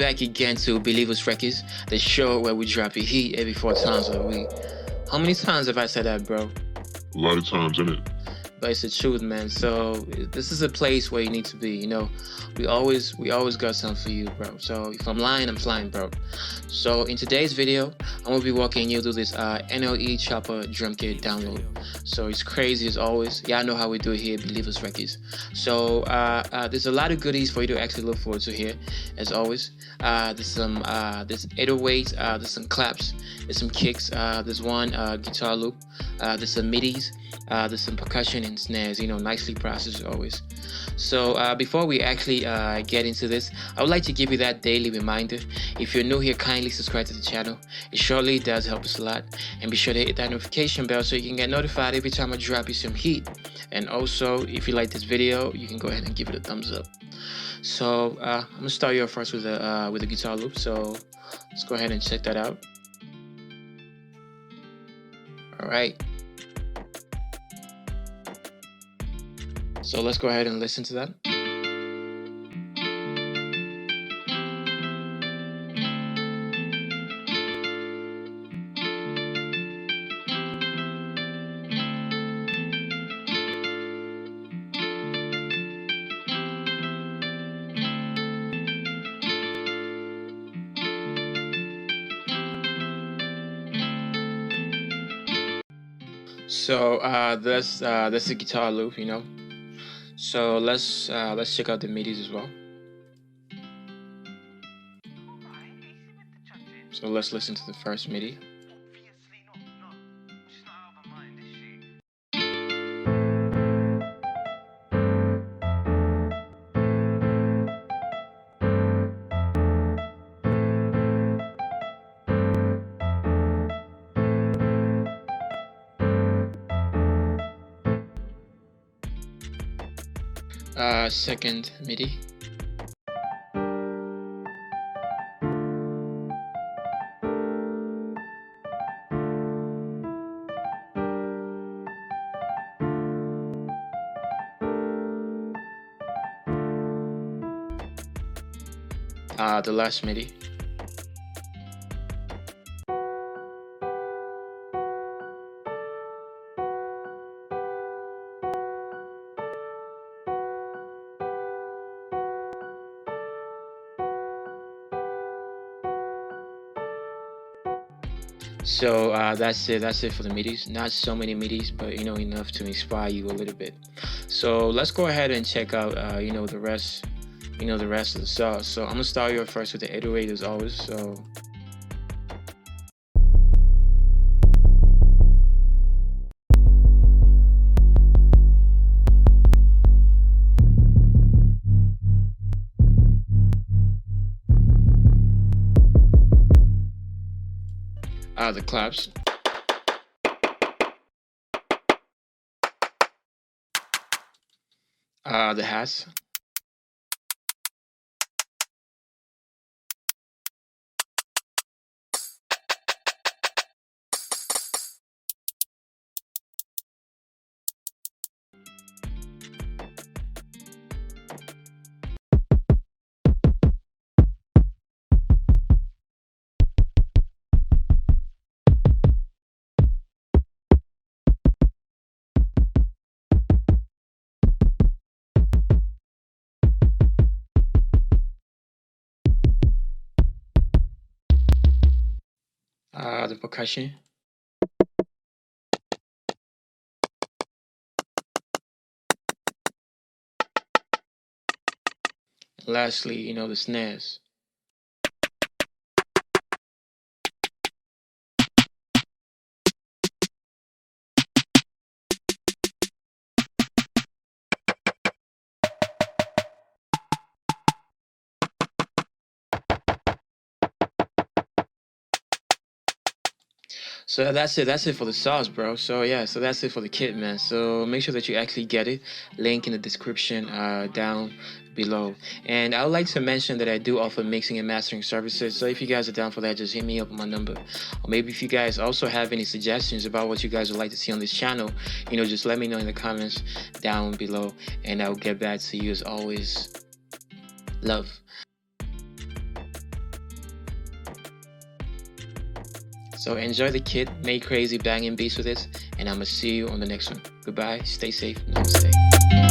back again to Believers Records, the show where we drop a heat every 4 times a week. How many times have I said that, bro? A lot of times, isn't it? But it's the truth, man. So this is a place where you need to be. You know, we always got something for you, bro. So if I'm lying, I'm flying, bro. So in today's video, I'm gonna be walking you through this NLE CHOPPA drum kit download. So it's crazy as always. Y'all know how we do it here at Believers Records. So there's a lot of goodies for you to actually look forward to here, as always. There's 808s, there's some claps, there's some kicks, there's one guitar loop, there's some midis. There's some percussion and snares, you know, nicely processed always. So before we actually get into this, I would like to give you that daily reminder. If you're new here, kindly subscribe to the channel. It surely does help us a lot. And be sure to hit that notification bell so you can get notified every time I drop you some heat. And also, if you like this video, you can go ahead and give it a thumbs up. So I'm gonna start you off first with a guitar loop. So let's go ahead and check that out. All right. So let's go ahead and listen to that. So that's a guitar loop, you know. So let's check out the midis as well. So let's listen to the first midi. Second midi. The last midi. So that's it for the midis. Not so many midis, but you know, enough to inspire you a little bit. So let's go ahead and check out you know, the rest of the sauce. So I'm gonna start you off first with the 808 as always. So the claps. The hats. The percussion. And lastly, you know, the snares. So that's it for the sauce, bro. So yeah, so that's it for the kit, man. So make sure that you actually get it. Link in the description down below. And I would like to mention that I do offer mixing and mastering services. So if you guys are down for that, just hit me up on my number. Or maybe if you guys also have any suggestions about what you guys would like to see on this channel, you know, just let me know in the comments down below, and I'll get back to you as always. Love. So enjoy the kit, make crazy banging beats with this, and I'ma see you on the next one. Goodbye, stay safe, namaste.